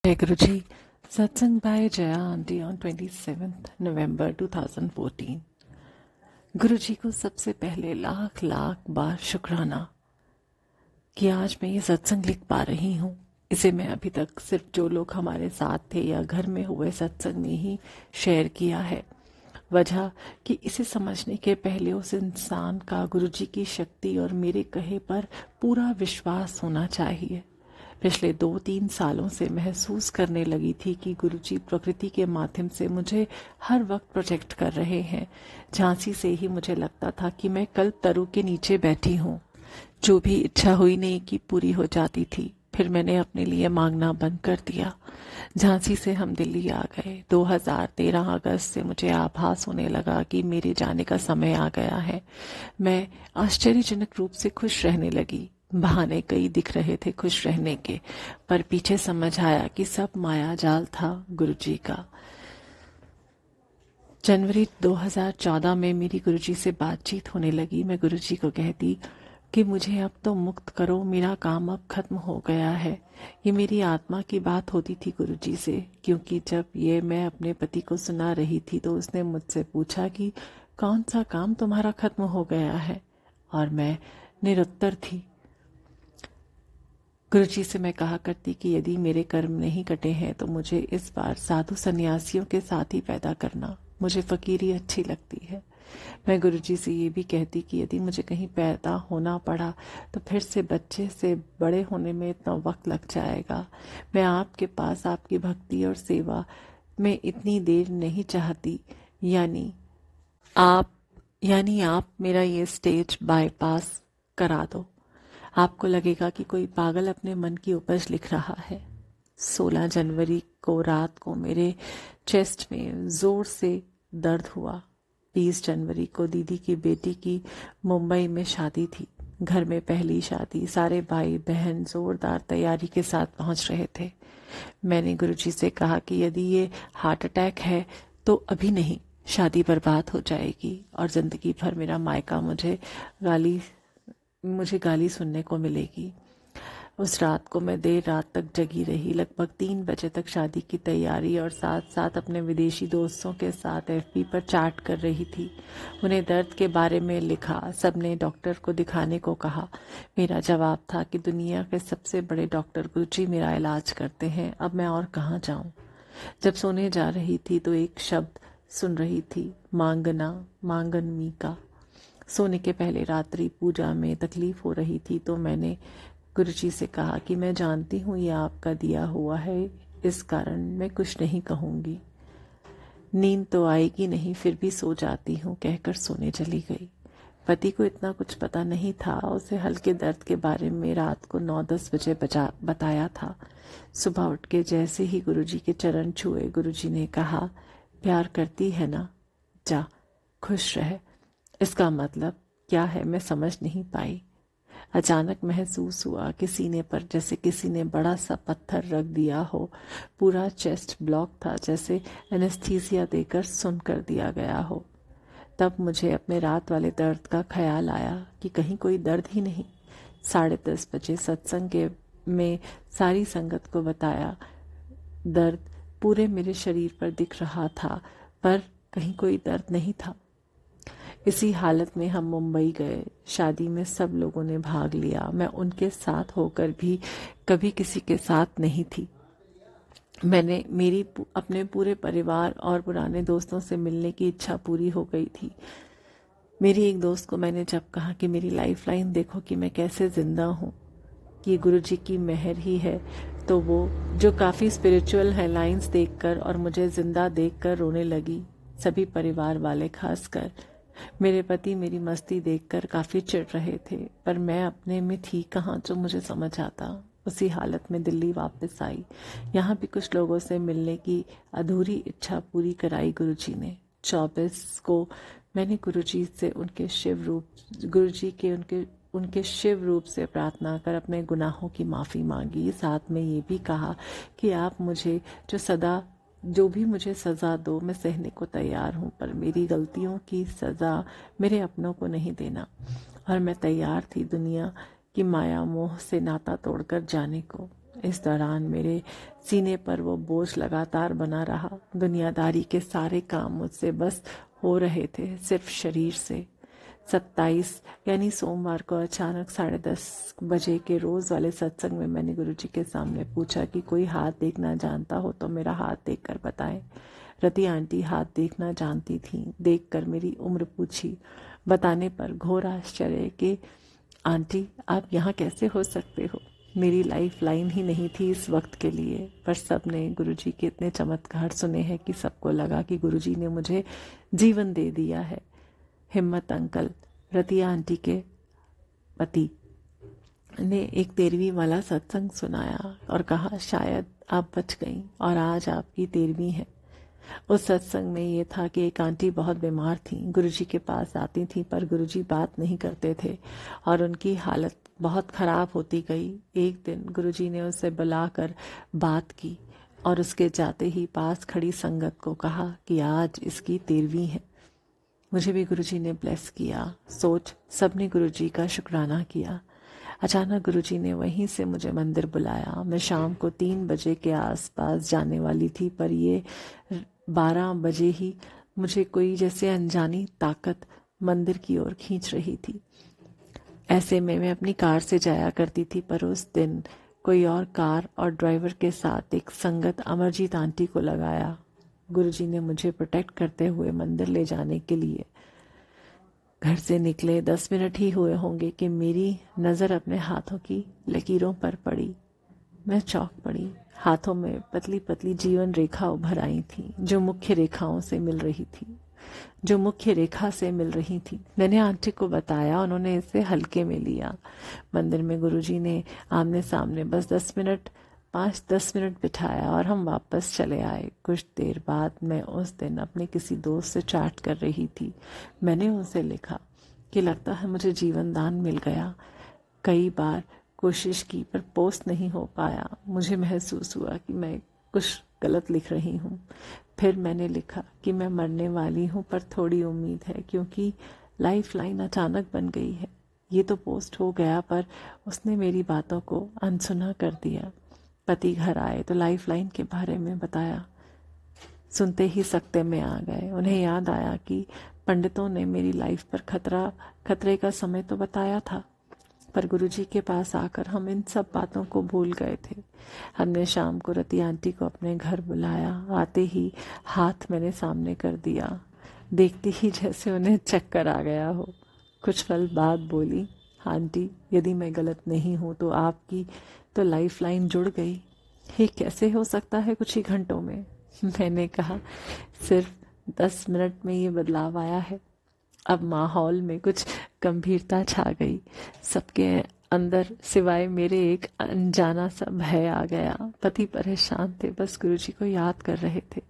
Jai Guruji, Satsang by Jaya Aunty on 27th November 2014। गुरुजी को सबसे पहले लाख लाख बार शुक्राना कि आज मैं ये सत्संग लिख पा रही हूँ। इसे मैं अभी तक सिर्फ जो लोग हमारे साथ थे या घर में हुए सत्संग में ही शेयर किया है। वजह कि इसे समझने के पहले उस इंसान का गुरुजी की शक्ति और मेरे कहे पर पूरा विश्वास होना चाहिए। पिछले 2-3 सालों से महसूस करने लगी थी कि गुरुजी प्रकृति के माध्यम से मुझे हर वक्त प्रोजेक्ट कर रहे हैं। झांसी से ही मुझे लगता था कि मैं कल्पतरु के नीचे बैठी हूँ। जो भी इच्छा हुई नहीं कि पूरी हो जाती थी। फिर मैंने अपने लिए मांगना बंद कर दिया। झांसी से हम दिल्ली आ गए। 2013 अगस्त से मुझे आभास होने लगा कि मेरे जाने का समय आ गया है। मैं आश्चर्यजनक रूप से खुश रहने लगी। बहाने कई दिख रहे थे खुश रहने के, पर पीछे समझ आया कि सब माया जाल था गुरुजी का। जनवरी 2014 में मेरी गुरुजी से बातचीत होने लगी। मैं गुरुजी को कहती कि मुझे अब तो मुक्त करो, मेरा काम अब खत्म हो गया है। ये मेरी आत्मा की बात होती थी गुरुजी से, क्योंकि जब ये मैं अपने पति को सुना रही थी तो उसने मुझसे पूछा कि कौन सा काम तुम्हारा खत्म हो गया है, और मैं निरुत्तर थी। गुरुजी से मैं कहा करती कि यदि मेरे कर्म नहीं कटे हैं तो मुझे इस बार साधु सन्यासियों के साथ ही पैदा करना। मुझे फकीरी अच्छी लगती है। मैं गुरुजी से ये भी कहती कि यदि मुझे कहीं पैदा होना पड़ा तो फिर से बच्चे से बड़े होने में इतना वक्त लग जाएगा। मैं आपके पास आपकी भक्ति और सेवा में इतनी देर नहीं चाहती। यानी आप मेरा ये स्टेज बाईपास करा दो। आपको लगेगा कि कोई पागल अपने मन की उपज लिख रहा है। 16 जनवरी को रात को मेरे चेस्ट में जोर से दर्द हुआ। 20 जनवरी को दीदी की बेटी की मुंबई में शादी थी। घर में पहली शादी। सारे भाई बहन जोरदार तैयारी के साथ पहुंच रहे थे। मैंने गुरुजी से कहा कि यदि ये हार्ट अटैक है तो अभी नहीं, शादी बर्बाद हो जाएगी और जिंदगी भर मेरा मायका मुझे गाली सुनने को मिलेगी। उस रात को मैं देर रात तक जगी रही। लगभग 3 बजे तक शादी की तैयारी और साथ साथ अपने विदेशी दोस्तों के साथ एफबी पर चैट कर रही थी। उन्हें दर्द के बारे में लिखा। सबने डॉक्टर को दिखाने को कहा। मेरा जवाब था कि दुनिया के सबसे बड़े डॉक्टर गुरुजी मेरा इलाज करते हैं, अब मैं और कहाँ जाऊं। जब सोने जा रही थी तो एक शब्द सुन रही थी, मांगना, मांगनमी का। सोने के पहले रात्रि पूजा में तकलीफ हो रही थी तो मैंने गुरुजी से कहा कि मैं जानती हूँ ये आपका दिया हुआ है, इस कारण मैं कुछ नहीं कहूँगी। नींद तो आएगी नहीं, फिर भी सो जाती हूँ, कहकर सोने चली गई। पति को इतना कुछ पता नहीं था। उसे हल्के दर्द के बारे में रात को 9-10 बजे बताया था। सुबह उठ के जैसे ही गुरुजी के चरण छुए, गुरुजी ने कहा, प्यार करती है ना, जा खुश रह। इसका मतलब क्या है मैं समझ नहीं पाई। अचानक महसूस हुआ कि सीने पर जैसे किसी ने बड़ा सा पत्थर रख दिया हो। पूरा चेस्ट ब्लॉक था, जैसे एनेस्थीसिया देकर सुन कर दिया गया हो। तब मुझे अपने रात वाले दर्द का ख्याल आया कि कहीं कोई दर्द ही नहीं। 10:30 बजे सत्संग में सारी संगत को बताया। दर्द पूरे मेरे शरीर पर दिख रहा था, पर कहीं कोई दर्द नहीं था। इसी हालत में हम मुंबई गए। शादी में सब लोगों ने भाग लिया। मैं उनके साथ होकर भी कभी किसी के साथ नहीं थी। मेरी अपने पूरे परिवार और पुराने दोस्तों से मिलने की इच्छा पूरी हो गई थी। मेरी एक दोस्त को मैंने जब कहा कि मेरी लाइफ लाइन देखो कि मैं कैसे जिंदा हूँ, कि गुरुजी की मेहर ही है, तो वो जो काफ़ी स्पिरिचुअल है लाइंस देखकर और मुझे जिंदा देखकर रोने लगी। सभी परिवार वाले खासकर। मेरे पति मेरी मस्ती देखकर काफ़ी चिढ़ रहे थे, पर मैं अपने में थी कहाँ जो मुझे समझ आता। उसी हालत में दिल्ली वापस आई। यहाँ भी कुछ लोगों से मिलने की अधूरी इच्छा पूरी कराई गुरुजी ने। 24 को मैंने गुरुजी से उनके शिव रूप से प्रार्थना कर अपने गुनाहों की माफ़ी मांगी। साथ में ये भी कहा कि आप मुझे जो भी मुझे सज़ा दो मैं सहने को तैयार हूँ, पर मेरी गलतियों की सज़ा मेरे अपनों को नहीं देना। और मैं तैयार थी दुनिया की माया मोह से नाता तोड़कर जाने को। इस दौरान मेरे सीने पर वो बोझ लगातार बना रहा। दुनियादारी के सारे काम मुझसे बस हो रहे थे, सिर्फ शरीर से। 27 यानी सोमवार को अचानक 10:30 बजे के रोज वाले सत्संग में मैंने गुरुजी के सामने पूछा कि कोई हाथ देखना जानता हो तो मेरा हाथ देखकर बताएं। रति आंटी हाथ देखना जानती थीं। देखकर मेरी उम्र पूछी। बताने पर घोर आश्चर्य कि आंटी आप यहाँ कैसे हो सकते हो। मेरी लाइफ लाइन ही नहीं थी इस वक्त के लिए, पर सबने गुरुजी के इतने चमत्कार सुने हैं कि सबको लगा कि गुरुजी ने मुझे जीवन दे दिया है। हिम्मत अंकल, रतिया आंटी के पति, ने एक 13वीं वाला सत्संग सुनाया और कहा शायद आप बच गईं और आज आपकी 13वीं है। उस सत्संग में ये था कि एक आंटी बहुत बीमार थी, गुरुजी के पास आती थी पर गुरुजी बात नहीं करते थे और उनकी हालत बहुत खराब होती गई। एक दिन गुरुजी ने उसे बुलाकर बात की और उसके जाते ही पास खड़ी संगत को कहा कि आज इसकी 13वीं है। मुझे भी गुरुजी ने ब्लेस किया। सोच सबने गुरुजी का शुक्राना किया। अचानक गुरुजी ने वहीं से मुझे मंदिर बुलाया। मैं शाम को 3 बजे के आसपास जाने वाली थी, पर ये 12 बजे ही मुझे कोई जैसे अनजानी ताकत मंदिर की ओर खींच रही थी। ऐसे में मैं अपनी कार से जाया करती थी, पर उस दिन कोई और कार और ड्राइवर के साथ एक संगत अमरजीत आंटी को लगाया। गुरुजी ने मुझे प्रोटेक्ट करते हुए मंदिर ले जाने के लिए घर से निकले 10 मिनट ही हुए होंगे कि मेरी नज़र अपने हाथों की लकीरों पर पड़ी। मैं चौंक पड़ी। हाथों में पतली पतली जीवन रेखा उभर आई थी, जो मुख्य रेखा से मिल रही थी। मैंने आंटी को बताया, उन्होंने इसे हल्के में लिया। मंदिर में गुरुजी ने आमने सामने बस 5-10 मिनट बिठाया और हम वापस चले आए। कुछ देर बाद मैं उस दिन अपने किसी दोस्त से चैट कर रही थी। मैंने उनसे लिखा कि लगता है मुझे जीवन दान मिल गया। कई बार कोशिश की पर पोस्ट नहीं हो पाया। मुझे महसूस हुआ कि मैं कुछ गलत लिख रही हूँ। फिर मैंने लिखा कि मैं मरने वाली हूँ पर थोड़ी उम्मीद है, क्योंकि लाइफ लाइन अचानक बन गई है। ये तो पोस्ट हो गया पर उसने मेरी बातों को अनसुना कर दिया। पति घर आए तो लाइफ लाइन के बारे में बताया। सुनते ही सकते में आ गए। उन्हें याद आया कि पंडितों ने मेरी लाइफ पर खतरे का समय तो बताया था, पर गुरुजी के पास आकर हम इन सब बातों को भूल गए थे। हमने शाम को रति आंटी को अपने घर बुलाया। आते ही हाथ मैंने सामने कर दिया। देखती ही जैसे उन्हें चक्कर आ गया हो। कुछ पल बाद बोली, आंटी यदि मैं गलत नहीं हूँ तो आपकी तो लाइफ लाइन जुड़ गई। ये कैसे हो सकता है कुछ ही घंटों में। मैंने कहा सिर्फ 10 मिनट में ये बदलाव आया है। अब माहौल में कुछ गंभीरता छा गई। सबके अंदर सिवाय मेरे एक अनजाना सा भय आ गया। पति परेशान थे, बस गुरुजी को याद कर रहे थे।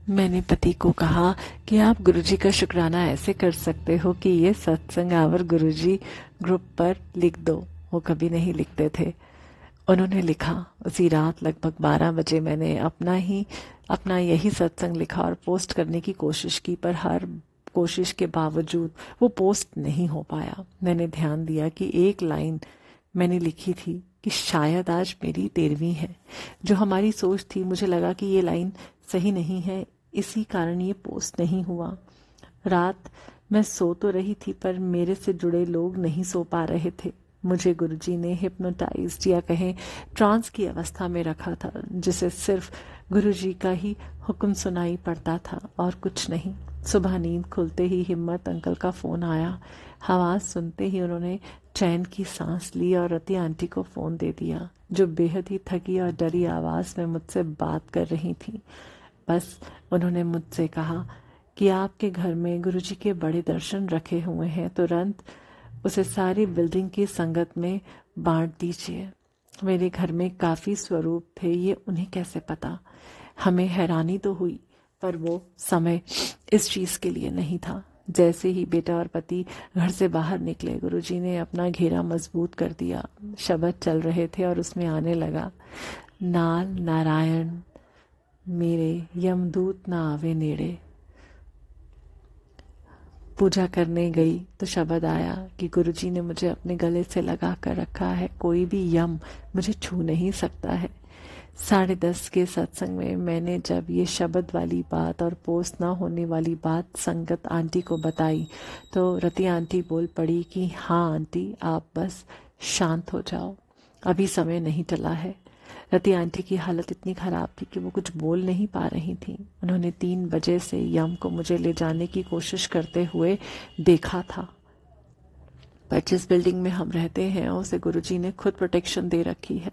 मैंने पति को कहा कि आप गुरुजी का शुक्राना ऐसे कर सकते हो कि ये सत्संग आवर गुरुजी ग्रुप पर लिख दो। वो कभी नहीं लिखते थे। उन्होंने लिखा। उसी रात लगभग 12 बजे मैंने अपना यही सत्संग लिखा और पोस्ट करने की कोशिश की, पर हर कोशिश के बावजूद वो पोस्ट नहीं हो पाया। मैंने ध्यान दिया कि एक लाइन मैंने लिखी थी कि शायद आज मेरी 13वीं है। जो हमारी सोच थी, मुझे लगा कि ये लाइन सही नहीं है, इसी कारण ये पोस्ट नहीं हुआ। रात मैं सो तो रही थी, पर मेरे से जुड़े लोग नहीं सो पा रहे थे। मुझे गुरुजी ने हिप्नोटाइज्ड या कहें ट्रांस की अवस्था में रखा था, जिसे सिर्फ गुरुजी का ही हुक्म सुनाई पड़ता था और कुछ नहीं। सुबह नींद खुलते ही हिम्मत अंकल का फोन आया। आवाज सुनते ही उन्होंने चैन की सांस ली और रति आंटी को फोन दे दिया, जो बेहद ही थकी और डरी आवाज में मुझसे बात कर रही थी। बस उन्होंने मुझसे कहा कि आपके घर में गुरुजी के बड़े दर्शन रखे हुए हैं, तुरंत उसे सारी बिल्डिंग की संगत में बांट दीजिए। मेरे घर में काफी स्वरूप थे, ये उन्हें कैसे पता। हमें हैरानी तो हुई, पर वो समय इस चीज के लिए नहीं था। जैसे ही बेटा और पति घर से बाहर निकले, गुरुजी ने अपना घेरा मजबूत कर दिया। शब्द चल रहे थे और उसमें आने लगा, नाल नारायण मेरे यमदूत ना आवे नेड़े। पूजा करने गई तो शब्द आया कि गुरुजी ने मुझे अपने गले से लगा कर रखा है, कोई भी यम मुझे छू नहीं सकता है। 10:30 के सत्संग में मैंने जब ये शब्द वाली बात और पोस्ट ना होने वाली बात संगत आंटी को बताई तो रति आंटी बोल पड़ी कि हाँ आंटी, आप बस शांत हो जाओ, अभी समय नहीं टला है। रति आंटी की हालत इतनी खराब थी कि वो कुछ बोल नहीं पा रही थी। उन्होंने 3 बजे से यम को मुझे ले जाने की कोशिश करते हुए देखा था, पर जिस बिल्डिंग में हम रहते हैं उसे गुरुजी ने खुद प्रोटेक्शन दे रखी है।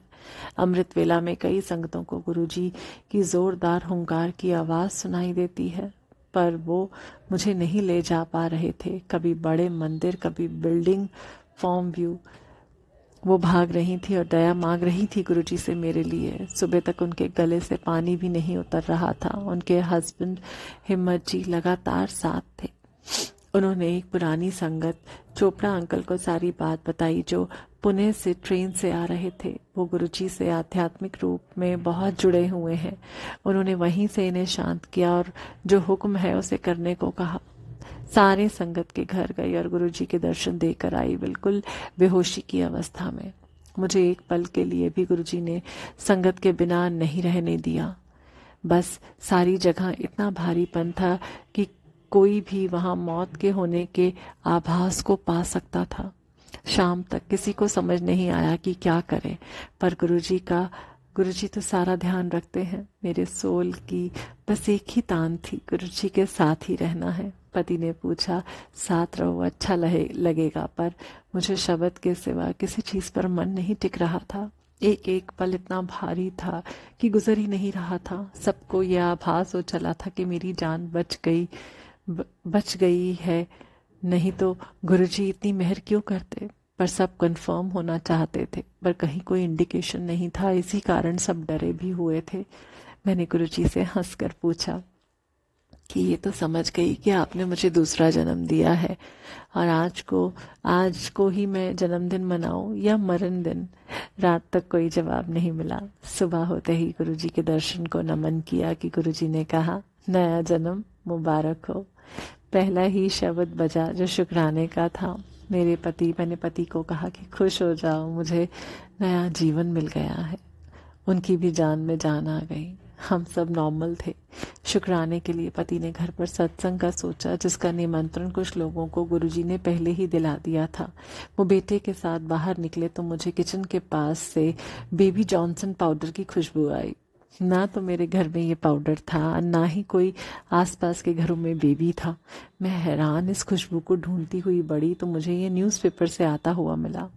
अमृत वेला में कई संगतों को गुरुजी की जोरदार हुंकार की आवाज सुनाई देती है, पर वो मुझे नहीं ले जा पा रहे थे। कभी बड़े मंदिर, कभी बिल्डिंग फॉर्म व्यू। वो भाग रही थी और दया मांग रही थी गुरुजी से मेरे लिए। सुबह तक उनके गले से पानी भी नहीं उतर रहा था। उनके हस्बैंड हिम्मत जी लगातार साथ थे। उन्होंने एक पुरानी संगत चोपड़ा अंकल को सारी बात बताई जो पुणे से ट्रेन से आ रहे थे। वो गुरुजी से आध्यात्मिक रूप में बहुत जुड़े हुए हैं। उन्होंने वहीं से इन्हें शांत किया और जो हुक्म है उसे करने को कहा। सारे संगत के घर गई और गुरुजी के दर्शन देकर आई, बिल्कुल बेहोशी की अवस्था में। मुझे एक पल के लिए भी गुरुजी ने संगत के बिना नहीं रहने दिया। बस सारी जगह इतना भारीपन था कि कोई भी वहां मौत के होने के आभास को पा सकता था। शाम तक किसी को समझ नहीं आया कि क्या करें, पर गुरुजी तो सारा ध्यान रखते हैं। मेरे सोल की बस एक ही तान थी, गुरुजी के साथ ही रहना है। पति ने पूछा, साथ रहो, अच्छा लगेगा, पर मुझे शब्द के सिवा किसी चीज पर मन नहीं टिक रहा था। एक एक पल इतना भारी था कि गुजर ही नहीं रहा था। सबको यह आभास हो चला था कि मेरी जान बच गई है, नहीं तो गुरुजी इतनी मेहर क्यों करते। पर सब कंफर्म होना चाहते थे, पर कहीं कोई इंडिकेशन नहीं था। इसी कारण सब डरे भी हुए थे। मैंने गुरुजी से हंसकर पूछा कि ये तो समझ गई कि आपने मुझे दूसरा जन्म दिया है और आज को ही मैं जन्मदिन मनाऊं या मरण दिन। रात तक कोई जवाब नहीं मिला। सुबह होते ही गुरुजी के दर्शन को नमन किया कि गुरुजी ने कहा, नया जन्म मुबारक हो। पहला ही शब्द बजा जो शुक्राने का था। मैंने पति को कहा कि खुश हो जाओ, मुझे नया जीवन मिल गया है। उनकी भी जान में जान आ गई। हम सब नॉर्मल थे। शुक्राने के लिए पति ने घर पर सत्संग का सोचा, जिसका निमंत्रण कुछ लोगों को गुरुजी ने पहले ही दिला दिया था। वो बेटे के साथ बाहर निकले तो मुझे किचन के पास से बेबी जॉनसन पाउडर की खुशबू आई। ना तो मेरे घर में ये पाउडर था, ना ही कोई आसपास के घरों में बेबी था। मैं हैरान इस खुशबू को ढूंढती हुई बढ़ी तो मुझे ये न्यूज़पेपर से आता हुआ मिला।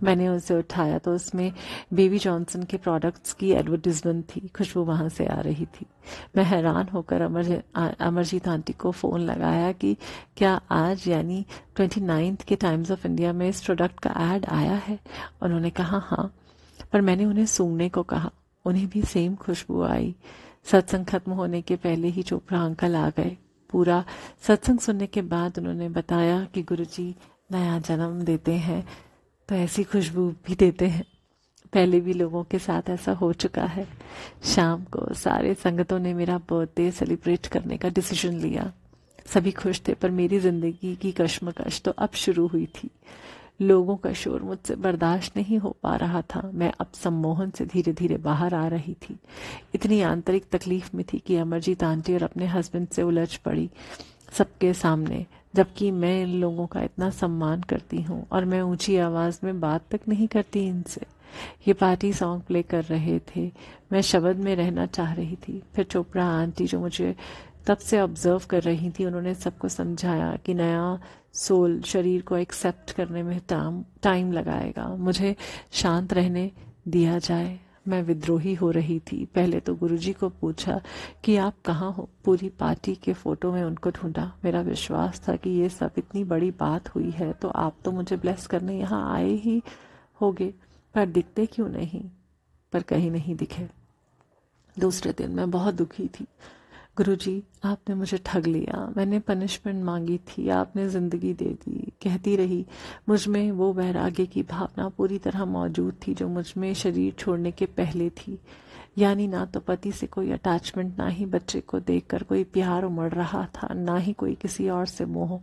मैंने उसे उठाया तो उसमें बेबी जॉनसन के प्रोडक्ट्स की एडवर्टीजमेंट थी। खुशबू वहां से आ रही थी। मैं हैरान होकर अमरजीत आंटी को फ़ोन लगाया कि क्या आज यानी 29 के टाइम्स ऑफ इंडिया में इस प्रोडक्ट का ऐड आया है। उन्होंने कहा हाँ, पर मैंने उन्हें सूंघने को कहा। उन्हें भी सेम खुशबू आई। सत्संग खत्म होने के पहले ही चोपड़ा अंकल आ गए। पूरा सत्संग सुनने के बाद उन्होंने बताया कि गुरुजी नया जन्म देते हैं तो ऐसी खुशबू भी देते हैं। पहले भी लोगों के साथ ऐसा हो चुका है। शाम को सारे संगतों ने मेरा बर्थडे सेलिब्रेट करने का डिसीजन लिया। सभी खुश थे, पर मेरी जिंदगी की कश्मकश तो अब शुरू हुई थी। लोगों का शोर मुझसे बर्दाश्त नहीं हो पा रहा था। मैं अब सम्मोहन से धीरे धीरे बाहर आ रही थी। इतनी आंतरिक तकलीफ में थी कि अमरजीत आंटी और अपने हस्बैंड से उलझ पड़ी सबके सामने, जबकि मैं इन लोगों का इतना सम्मान करती हूँ और मैं ऊंची आवाज में बात तक नहीं करती इनसे। ये पार्टी सॉन्ग प्ले कर रहे थे। मैं शब्द में रहना चाह रही थी। फिर चोपड़ा आंटी जो मुझे तब से ऑब्जर्व कर रही थी, उन्होंने सबको समझाया कि नया सोल शरीर को एक्सेप्ट करने में टाइम लगाएगा। मुझे शांत रहने दिया जाए। मैं विद्रोही हो रही थी। पहले तो गुरुजी को पूछा कि आप कहाँ हो। पूरी पार्टी के फोटो में उनको ढूंढा। मेरा विश्वास था कि ये सब इतनी बड़ी बात हुई है तो आप तो मुझे ब्लेस करने यहाँ आए ही होगे, पर दिखते क्यों नहीं। पर कहीं नहीं दिखे। दूसरे दिन मैं बहुत दुखी थी। गुरुजी, आपने मुझे ठग लिया। मैंने पनिशमेंट मांगी थी, आपने जिंदगी दे दी। कहती रही। मुझ में वो वैराग्य की भावना पूरी तरह मौजूद थी जो मुझ में शरीर छोड़ने के पहले थी। यानी ना तो पति से कोई अटैचमेंट, ना ही बच्चे को देखकर कोई प्यार उमड़ रहा था, ना ही कोई किसी और से मोह।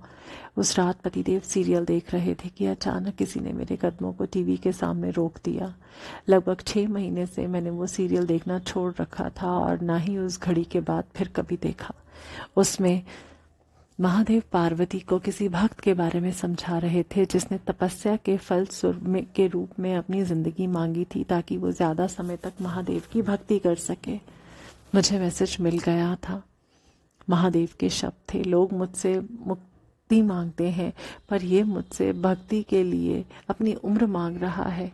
उस रात पतिदेव सीरियल देख रहे थे कि अचानक किसी ने मेरे कदमों को टीवी के सामने रोक दिया। लगभग 6 महीने से मैंने वो सीरियल देखना छोड़ रखा था और ना ही उस घड़ी के बाद फिर कभी देखा। उसमें महादेव पार्वती को किसी भक्त के बारे में समझा रहे थे जिसने तपस्या के फल के रूप में अपनी जिंदगी मांगी थी ताकि वो ज्यादा समय तक महादेव की भक्ति कर सके। मुझे मैसेज मिल गया था। महादेव के शब्द थे, लोग मुझसे मुक्ति मांगते हैं पर ये मुझसे भक्ति के लिए अपनी उम्र मांग रहा है।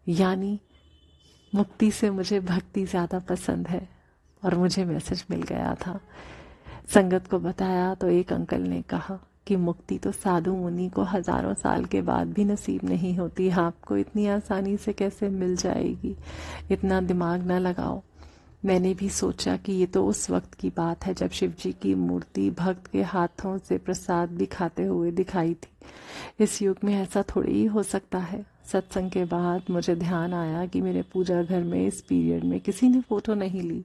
यानी मुक्ति से मुझे भक्ति ज्यादा पसंद है। और मुझे मैसेज मिल गया था। संगत को बताया तो एक अंकल ने कहा कि मुक्ति तो साधु मुनि को हजारों साल के बाद भी नसीब नहीं होती, आपको इतनी आसानी से कैसे मिल जाएगी, इतना दिमाग न लगाओ। मैंने भी सोचा कि ये तो उस वक्त की बात है जब शिव जी की मूर्ति भक्त के हाथों से प्रसाद भी खाते हुए दिखाई थी। इस युग में ऐसा थोड़ी ही हो सकता है। सत्संग के बाद मुझे ध्यान आया कि मेरे पूजा घर में इस पीरियड में किसी ने फोटो नहीं ली।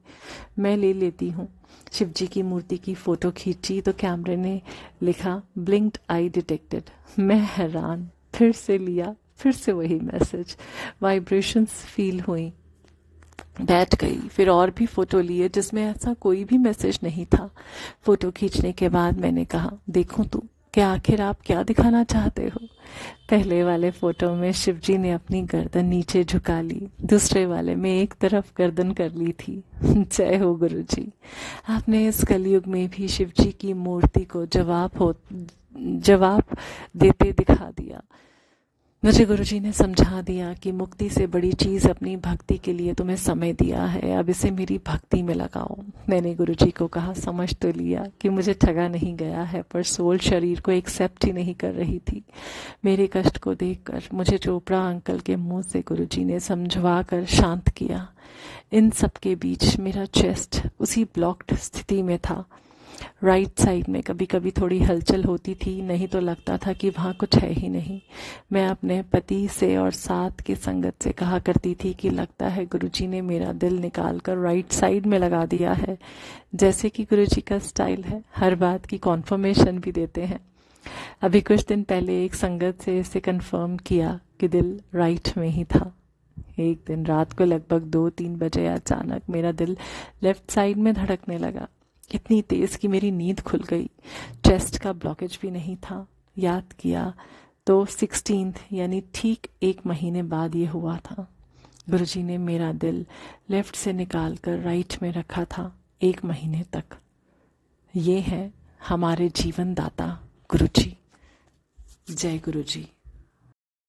मैं ले लेती हूँ। शिव जी की मूर्ति की फोटो खींची तो कैमरे ने लिखा ब्लिंक्ड आई डिटेक्टेड। मैं हैरान, फिर से लिया, फिर से वही मैसेज, वाइब्रेशंस फील हुई, बैठ गई। फिर और भी फोटो लिए जिसमें ऐसा कोई भी मैसेज नहीं था। फोटो खींचने के बाद मैंने कहा, देखो तू, क्या आखिर आप क्या दिखाना चाहते हो। पहले वाले फोटो में शिव जी ने अपनी गर्दन नीचे झुका ली, दूसरे वाले में एक तरफ गर्दन कर ली थी। जय हो गुरु जी, आपने इस कलयुग में भी शिव जी की मूर्ति को जवाब देते दिखा दिया। मुझे गुरुजी ने समझा दिया कि मुक्ति से बड़ी चीज अपनी भक्ति के लिए तुम्हें समय दिया है, अब इसे मेरी भक्ति में लगाओ। मैंने गुरुजी को कहा, समझ तो लिया कि मुझे ठगा नहीं गया है, पर सोल शरीर को एक्सेप्ट ही नहीं कर रही थी। मेरे कष्ट को देखकर मुझे चोपड़ा अंकल के मुंह से गुरुजी ने समझवा कर शांत किया। इन सब के बीच मेरा चेस्ट उसी ब्लॉक्ड स्थिति में था। राइट साइड में कभी कभी थोड़ी हलचल होती थी, नहीं तो लगता था कि वहाँ कुछ है ही नहीं। मैं अपने पति से और साथ के संगत से कहा करती थी कि लगता है गुरुजी ने मेरा दिल निकाल कर राइट साइड में लगा दिया है। जैसे कि गुरुजी का स्टाइल है, हर बात की कॉन्फर्मेशन भी देते हैं। अभी कुछ दिन पहले एक संगत से इसे कंफर्म किया कि दिल राइट में ही था। एक दिन रात को लगभग 2-3 बजे अचानक मेरा दिल लेफ्ट साइड में धड़कने लगा, इतनी तेज कि मेरी नींद खुल गई। चेस्ट का ब्लॉकेज भी नहीं था। याद किया तो 16th यानी ठीक 1 महीने बाद ये हुआ था। गुरुजी ने मेरा दिल लेफ्ट से निकाल कर राइट में रखा था 1 महीने तक। ये है हमारे जीवन दाता गुरुजी। जय गुरुजी।